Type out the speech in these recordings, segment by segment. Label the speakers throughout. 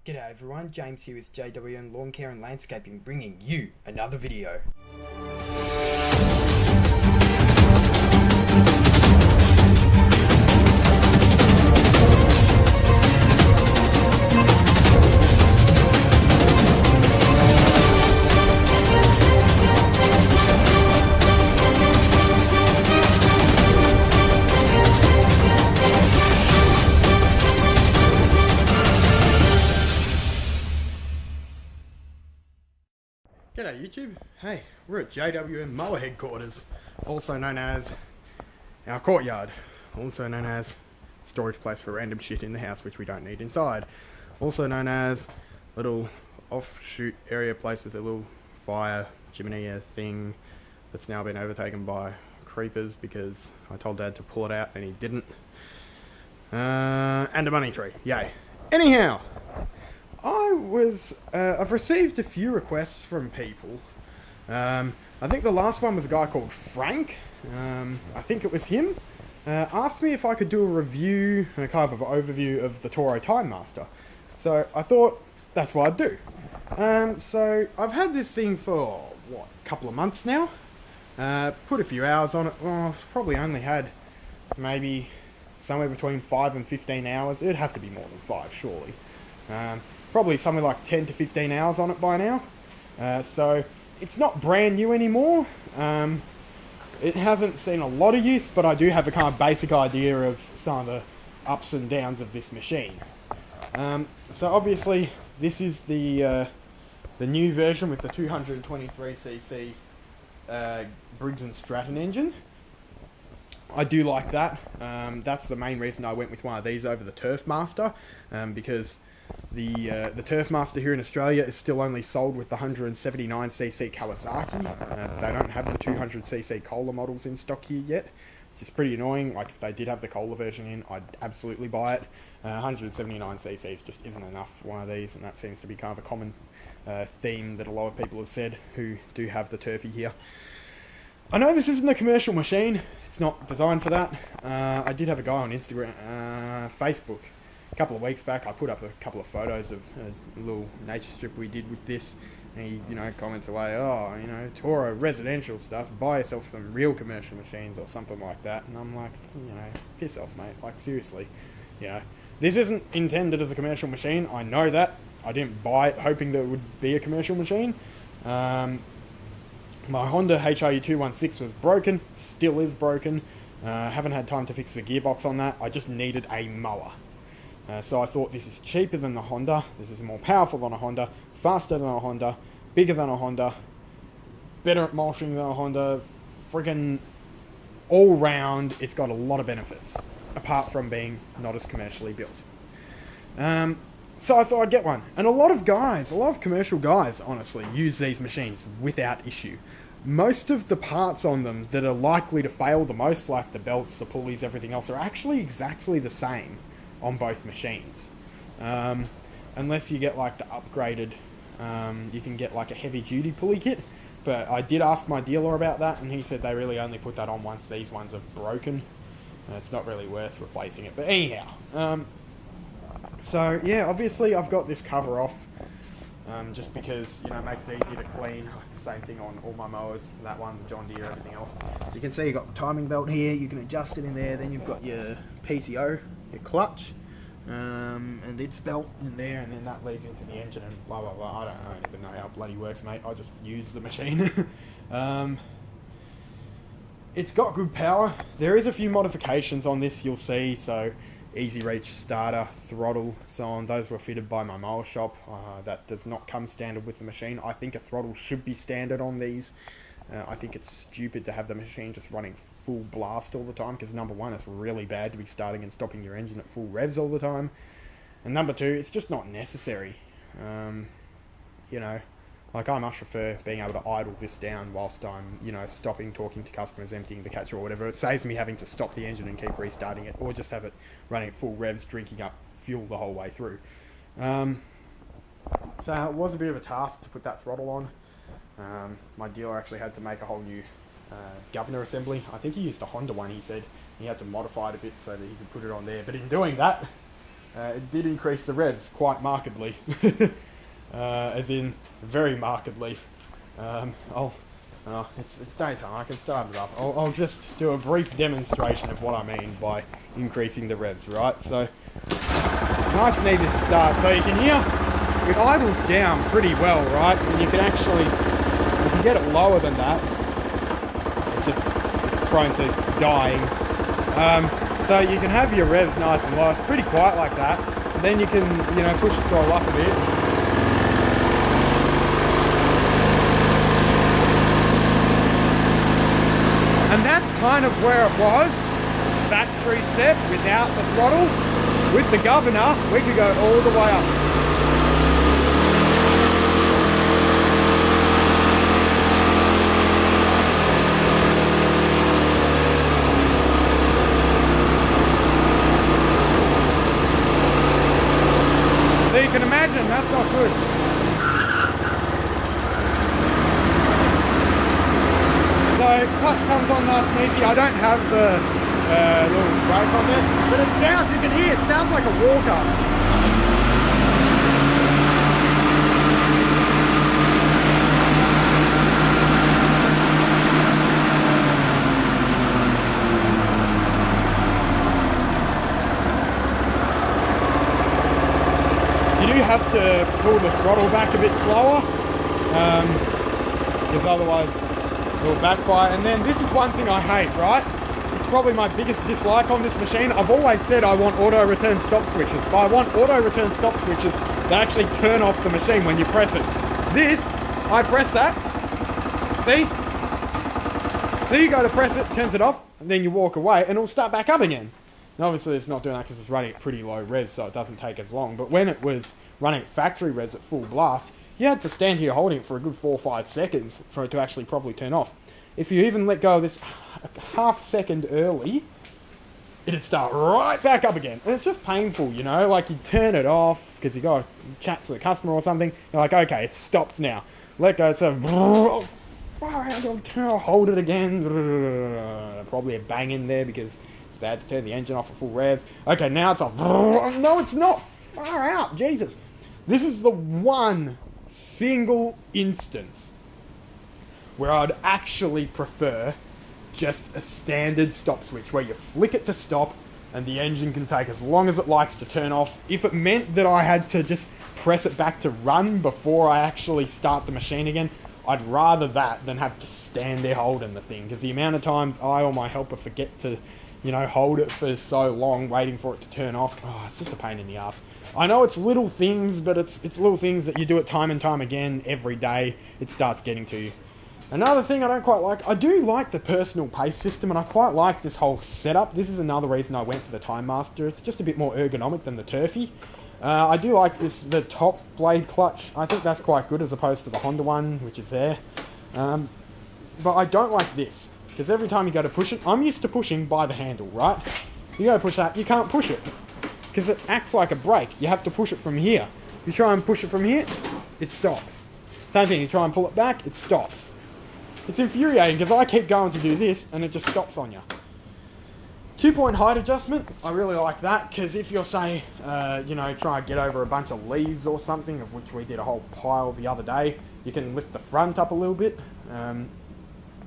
Speaker 1: G'day everyone, James here with JWN Lawn Care and Landscaping, bringing you another video. G'day YouTube, hey, we're at JWN Mower headquarters, also known as our courtyard, also known as storage place for random shit in the house which we don't need inside, also known as little offshoot area place with a little fire chimney thing that's now been overtaken by creepers because I told Dad to pull it out and he didn't, and a money tree, yay. Anyhow, I've received a few requests from people. I think the last one was a guy called Frank. I think it was him. Asked me if I could do a review, a kind of an overview of the Toro Timemaster. So I thought that's what I'd do. So I've had this thing for, what, a couple of months now. Put a few hours on it. Well, I've probably only had maybe somewhere between 5 and 15 hours. It'd have to be more than 5, surely. Probably somewhere like 10 to 15 hours on it by now. So it's not brand new anymore. It hasn't seen a lot of use, but I do have a kind of basic idea of some of the ups and downs of this machine. So obviously this is the new version with the 223cc Briggs & Stratton engine. I do like that. That's the main reason I went with one of these over the Turfmaster, because the Turfmaster here in Australia is still only sold with the 179cc Kawasaki. They don't have the 200cc Kohler models in stock here yet, which is pretty annoying. Like, if they did have the Kohler version in, I'd absolutely buy it. 179cc just isn't enough for one of these, and that seems to be kind of a common theme that a lot of people have said who do have the Turfy here. I know this isn't a commercial machine, it's not designed for that. I did have a guy on Instagram, Facebook, a couple of weeks back. I put up a couple of photos of a little nature strip we did with this, and he, comments away, oh, Toro residential stuff, buy yourself some real commercial machines or something like that. And I'm like, piss off, mate, like, seriously, this isn't intended as a commercial machine, I know that. I didn't buy it hoping that it would be a commercial machine. My Honda HRU216 was broken, still is broken. Haven't had time to fix the gearbox on that. I just needed a mower. So I thought, this is cheaper than the Honda, this is more powerful than a Honda, faster than a Honda, bigger than a Honda, better at mulching than a Honda, friggin' all round, it's got a lot of benefits, apart from being not as commercially built. So I thought I'd get one. And a lot of commercial guys, honestly, use these machines without issue. Most of the parts on them that are likely to fail the most, like the belts, the pulleys, everything else, are actually exactly the same on both machines. Unless you get like the upgraded, you can get like a heavy duty pulley kit. But I did ask my dealer about that, and he said they really only put that on once these ones are broken. It's not really worth replacing it. But anyhow, so yeah, obviously I've got this cover off, just because, it makes it easier to clean. The same thing on all my mowers, that one, the John Deere, everything else. So you can see you've got the timing belt here, you can adjust it in there, then you've got your PTO, your clutch, and its belt in there, and then that leads into the engine and blah blah blah. I don't even know how it bloody works, mate. I just use the machine. It's got good power. There is a few modifications on this, you'll see. So easy reach starter, throttle, so on. Those were fitted by my mower shop. That does not come standard with the machine. I think a throttle should be standard on these. I think it's stupid to have the machine just running full blast all the time, because number one, it's really bad to be starting and stopping your engine at full revs all the time, and number two, it's just not necessary. Like, I much prefer being able to idle this down whilst I'm, stopping, talking to customers, emptying the catcher or whatever. It saves me having to stop the engine and keep restarting it, or just have it running at full revs, drinking up fuel the whole way through. So it was a bit of a task to put that throttle on. My dealer actually had to make a whole new governor assembly. I think he used a Honda one, he said. He had to modify it a bit so that he could put it on there. But in doing that, it did increase the revs quite markedly. As in, very markedly. It's daytime, I can start it up. I'll just do a brief demonstration of what I mean by increasing the revs, right? So, nice and easy to start. So you can hear, it idles down pretty well, right? And you can actually, if you get it lower than that, it's prone to dying. So you can have your revs nice and low. It's pretty quiet like that. And then you can, you know, push the throttle up a bit. And that's kind of where it was, factory set without the throttle. With the governor, we could go all the way up. So you can imagine, that's not good. So clutch comes on nice and easy. I don't have the little brake on there, but it sounds, you can hear, it sounds like a walker. You do have to pull the throttle back a bit slower, because otherwise it'll backfire. And then this is one thing I hate, right? This is probably my biggest dislike on this machine. I've always said I want auto return stop switches, but I want auto return stop switches that actually turn off the machine when you press it. This, I press that, see? So you go to press it, turns it off, and then you walk away and it'll start back up again. And obviously it's not doing that because it's running at pretty low res, so it doesn't take as long. But when it was running at factory res at full blast, you had to stand here holding it for a good 4 or 5 seconds for it to actually properly turn off. If you even let go of this a half second early, it'd start right back up again. And it's just painful, you know, like you turn it off because you got to chat to the customer or something. You're like, okay, it's stopped now. Let go, so hold it again. Probably a bang in there because it's bad to turn the engine off at full revs. Okay, now it's off. No, it's not. Far out, Jesus. This is the one single instance where I'd actually prefer just a standard stop switch where you flick it to stop and the engine can take as long as it likes to turn off. If it meant that I had to just press it back to run before I actually start the machine again, I'd rather that than have to stand there holding the thing, because the amount of times I or my helper forget to, you know, hold it for so long waiting for it to turn off, oh, it's just a pain in the ass. I know it's little things, but it's little things that you do it time and time again every day, it starts getting to you. Another thing I don't quite like, I do like the personal pace system, and I quite like this whole setup. This is another reason I went for the Timemaster. It's just a bit more ergonomic than the Turfy. I do like the top blade clutch. I think that's quite good as opposed to the Honda one, which is there. But I don't like this, because every time you go to push it, I'm used to pushing by the handle, right? You go to push that, you can't push it, because it acts like a brake. You have to push it from here. You try and push it from here, it stops. Same thing, you try and pull it back, it stops. It's infuriating because I keep going to do this and it just stops on you. 2-point height adjustment, I really like that, because if you're, say, you know, trying to get over a bunch of leaves or something, of which we did a whole pile the other day, you can lift the front up a little bit.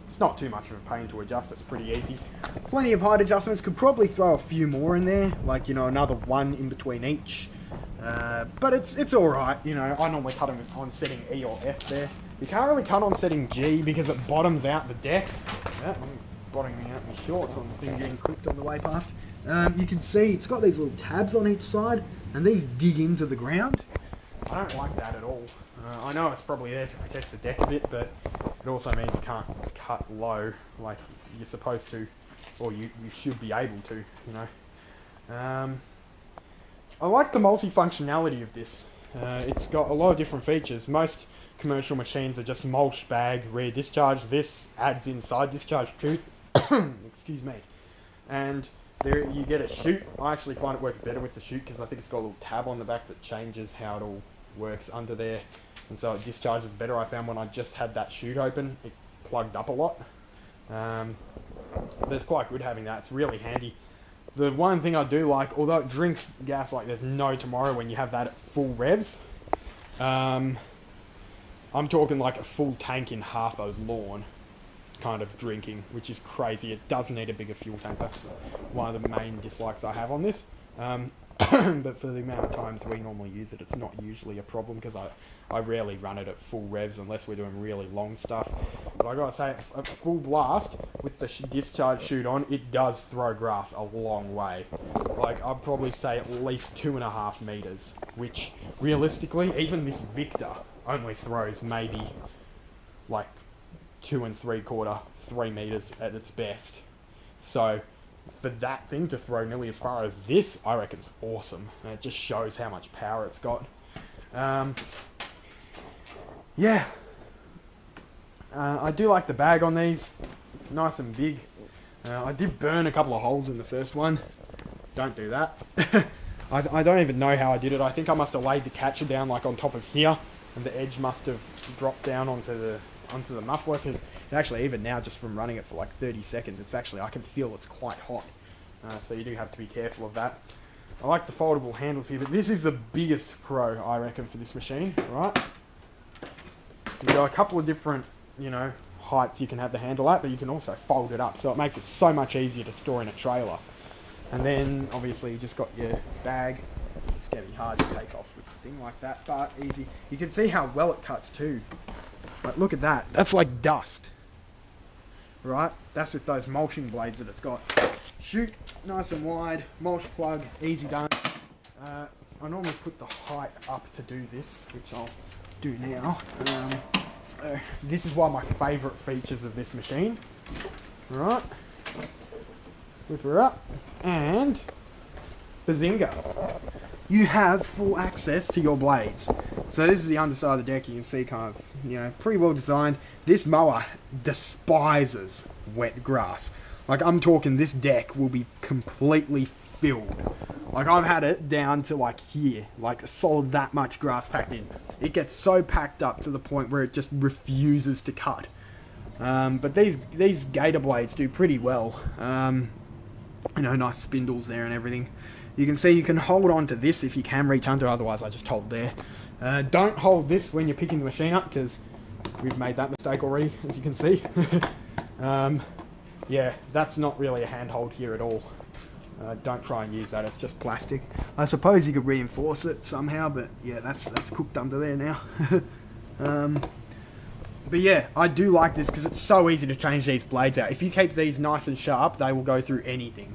Speaker 1: It's not too much of a pain to adjust, it's pretty easy. Plenty of height adjustments, could probably throw a few more in there, like, you know, another one in between each. But it's alright, you know, I normally cut them on setting E or F there. You can't really cut on setting G because it bottoms out the deck. Yeah, I'm bottoming out my shorts on the thing getting clipped on the way past. You can see it's got these little tabs on each side, and these dig into the ground. I don't like that at all. I know it's probably there to protect the deck a bit, but it also means you can't cut low like you're supposed to, or you should be able to, you know. I like the multi-functionality of this. It's got a lot of different features. Most commercial machines are just mulch bag, rear discharge. This adds inside discharge too. Excuse me. And there you get a chute. I actually find it works better with the chute because I think it's got a little tab on the back that changes how it all works under there. And so it discharges better. I found when I just had that chute open, it plugged up a lot. But it's quite good having that. It's really handy. The one thing I do like, although it drinks gas like there's no tomorrow when you have that at full revs, I'm talking like a full tank in half a lawn kind of drinking, which is crazy. It does need a bigger fuel tank. That's one of the main dislikes I have on this. But for the amount of times we normally use it, it's not usually a problem because I rarely run it at full revs unless we're doing really long stuff. But I gotta say, at full blast with the discharge chute on, it does throw grass a long way. Like, I'd probably say at least 2.5 meters, which realistically, even this Victa only throws maybe like 2 3/4, 3 meters at its best. So for that thing to throw nearly as far as this, I reckon it's awesome. And it just shows how much power it's got. Yeah. I do like the bag on these. Nice and big. I did burn a couple of holes in the first one. Don't do that. I don't even know how I did it. I think I must have laid the catcher down like on top of here, and the edge must have dropped down onto the muffler, because actually even now, just from running it for like 30 seconds, it's actually, I can feel it's quite hot. So you do have to be careful of that. I like the foldable handles here, but this is the biggest pro, I reckon, for this machine, right? You've got a couple of different, you know, heights you can have the handle at, but you can also fold it up, so it makes it so much easier to store in a trailer. And then, obviously, you just got your bag. It's going to be hard to take off with a thing like that, but easy. You can see how well it cuts too. Like, look at that. That's like dust. Right? That's with those mulching blades that it's got. Chute, nice and wide. Mulch plug, easy done. I normally put the height up to do this, which I'll do now. So, this is one of my favourite features of this machine. Right? Whip her up. And bazinga. You have full access to your blades. So this is the underside of the deck. You can see kind of, you know, pretty well designed. This mower despises wet grass. Like, I'm talking, this deck will be completely filled. Like, I've had it down to like here, like a solid that much grass packed in. It gets so packed up to the point where it just refuses to cut. But these gator blades do pretty well. You know, nice spindles there and everything. You can see you can hold on to this if you can reach under, otherwise I just hold there. Don't hold this when you're picking the machine up, because we've made that mistake already, as you can see. Yeah, that's not really a handhold here at all. Don't try and use that, it's just plastic. I suppose you could reinforce it somehow, but yeah, that's cooked under there now. But yeah, I do like this because it's so easy to change these blades out. If you keep these nice and sharp, they will go through anything.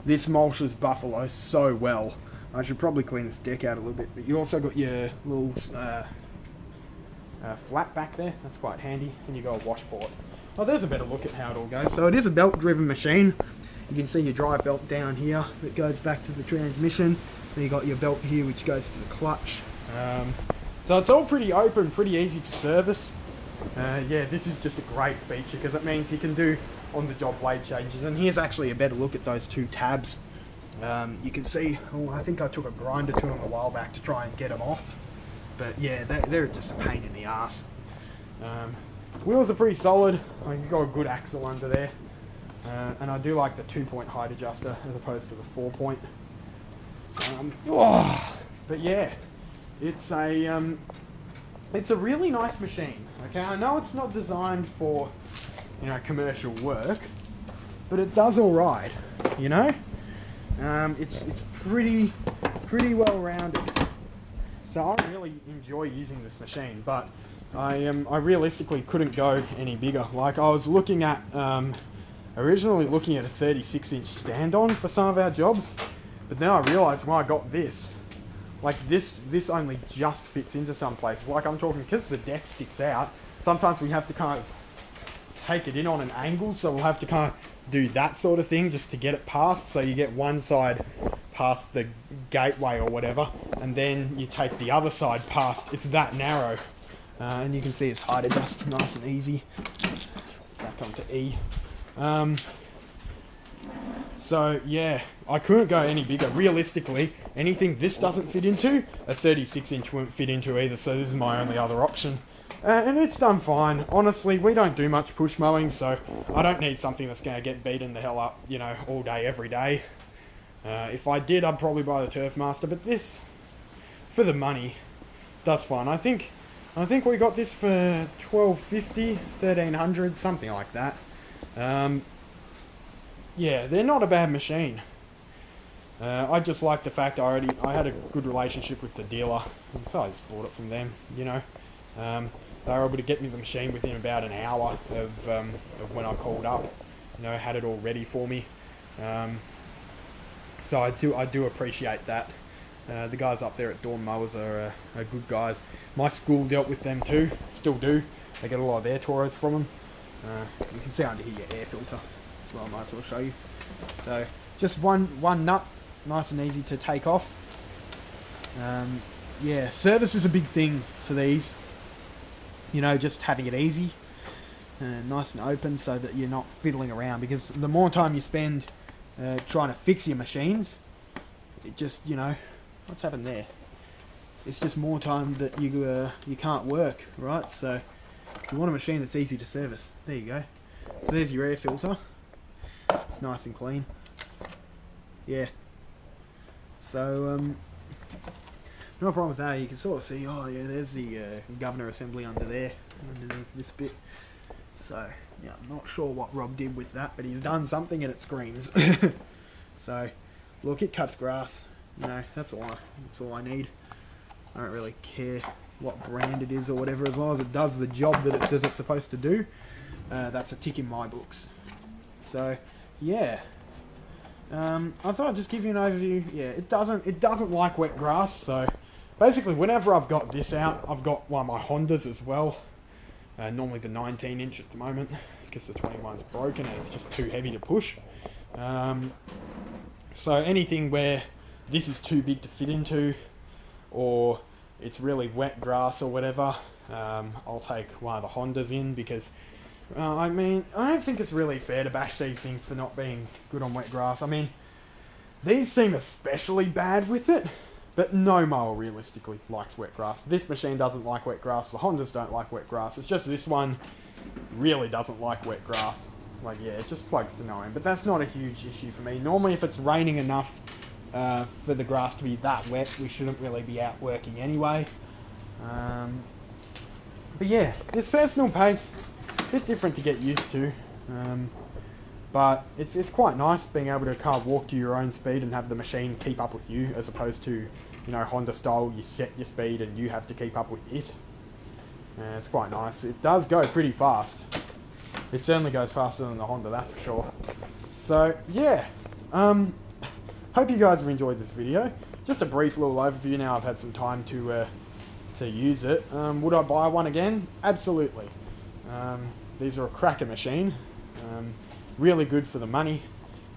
Speaker 1: This mulches buffalo so well. I should probably clean this deck out a little bit, but you also got your little flap back there. That's quite handy, and you got a wash port. Oh, there's a better look at how it all goes. So it is a belt-driven machine. You can see your drive belt down here that goes back to the transmission. Then you got your belt here which goes to the clutch. So it's all pretty open, pretty easy to service. Yeah, this is just a great feature because it means you can do on-the-job blade changes. And here's actually a better look at those two tabs. You can see, oh, I think I took a grinder to them a while back to try and get them off. But yeah, they're just a pain in the ass. Wheels are pretty solid. You've got a good axle under there. And I do like the 2-point height adjuster as opposed to the 4-point. But yeah, it's a really nice machine. Okay, I know it's not designed for, you know, commercial work, but it does all right. You know, it's pretty well rounded. So I really enjoy using this machine, but I realistically couldn't go any bigger. Like, I was looking at originally looking at a 36-inch stand-on for some of our jobs, but then I realised when I got this, like this only just fits into some places. Like, I'm talking, because the deck sticks out, sometimes we have to kind of take it in on an angle, so we'll have to kind of do that sort of thing just to get it past, so you get one side past the gateway or whatever, and then you take the other side past. It's that narrow. And you can see it's height adjust, nice and easy. Back onto E. So yeah, I couldn't go any bigger. Realistically, anything this doesn't fit into, a 36-inch won't fit into either, so this is my only other option. And it's done fine. Honestly, we don't do much push mowing, so I don't need something that's going to get beaten the hell up, you know, all day, every day. If I did, I'd probably buy the Turf Master, but this, for the money, does fine. I think we got this for $12.50, $1300, something like that. Yeah, they're not a bad machine. I just like the fact I had a good relationship with the dealer, and so I just bought it from them. You know, they were able to get me the machine within about an hour of when I called up. You know, had it all ready for me. So I do appreciate that. The guys up there at Dawn Mowers are good guys. My school dealt with them too, still do. They get a lot of their Toros from them. You can see under here your air filter as well. I might as well show you. So just one nut, nice and easy to take off. Yeah, service is a big thing for these. You know, just having it easy, nice and open, so that you're not fiddling around. Because the more time you spend trying to fix your machines, it just, you know, what's happened there? It's just more time that you can't work, right? So you want a machine that's easy to service. There you go. So there's your air filter. It's nice and clean. Yeah. So no problem with that. You can sort of see, oh yeah, there's the governor assembly under there, underneath this bit. So yeah, I'm not sure what Rob did with that, but he's done something and it screams. So look, it cuts grass. You know, that's all I need. I don't really care what brand it is or whatever, as long as it does the job that it says it's supposed to do. That's a tick in my books. So yeah, I thought I'd just give you an overview. Yeah, it doesn't like wet grass. So basically, whenever I've got this out, I've got one of my Hondas as well. Normally the 19-inch at the moment, because the 21's broken and it's just too heavy to push. So anything where this is too big to fit into, or it's really wet grass or whatever, I'll take one of the Hondas in, because I mean, I don't think it's really fair to bash these things for not being good on wet grass. I mean, these seem especially bad with it, but no mower realistically likes wet grass. This machine doesn't like wet grass, the Hondas don't like wet grass. It's just this one really doesn't like wet grass. Like, yeah, it just plugs to no end, but that's not a huge issue for me. Normally, if it's raining enough for the grass to be that wet, we shouldn't really be out working anyway. But yeah, this personal pace, a bit different to get used to, but it's quite nice being able to kind of walk to your own speed and have the machine keep up with you, as opposed to, you know, Honda style, you set your speed and you have to keep up with it. It's quite nice. It does go pretty fast. It certainly goes faster than the Honda, that's for sure. So yeah, hope you guys have enjoyed this video. Just a brief little overview now. I've had some time to use it. Would I buy one again? Absolutely. These are a cracker machine. Really good for the money.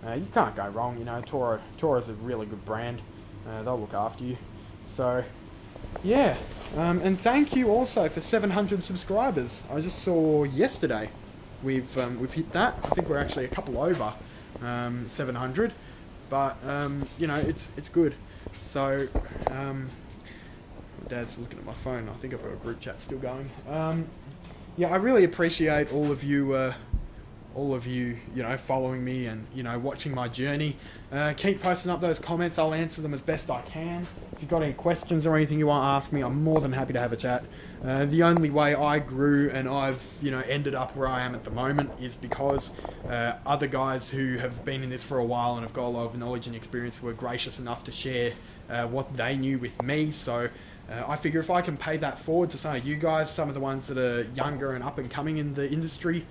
Speaker 1: You can't go wrong. You know, Toro's a really good brand. They'll look after you. So yeah, and thank you also for 700 subscribers. I just saw yesterday we've hit that. I think we're actually a couple over 700, but you know, it's good. So Dad's looking at my phone. I think I've got a group chat still going. Yeah, I really appreciate all of you, you know, following me and, you know, watching my journey. Keep posting up those comments. I'll answer them as best I can. If you've got any questions or anything you want to ask me, I'm more than happy to have a chat. The only way I grew and I've, you know, ended up where I am at the moment is because other guys who have been in this for a while and have got a lot of knowledge and experience were gracious enough to share what they knew with me. So I figure if I can pay that forward to some of you guys, some of the ones that are younger and up and coming in the industry,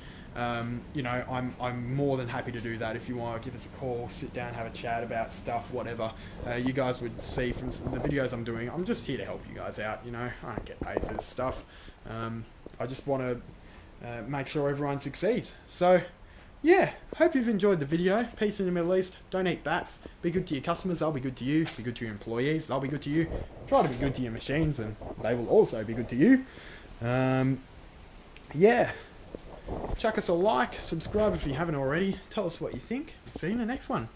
Speaker 1: you know, I'm more than happy to do that. If you want to give us a call, sit down, have a chat about stuff, whatever. You guys would see from the videos I'm doing, I'm just here to help you guys out, you know. I don't get paid for this stuff. I just want to make sure everyone succeeds. So yeah, hope you've enjoyed the video. Peace in the Middle East. Don't eat bats. Be good to your customers, they'll be good to you. Be good to your employees, they'll be good to you. Try to be good to your machines and they will also be good to you. Yeah, chuck us a like, subscribe if you haven't already. Tell us what you think. See you in the next one.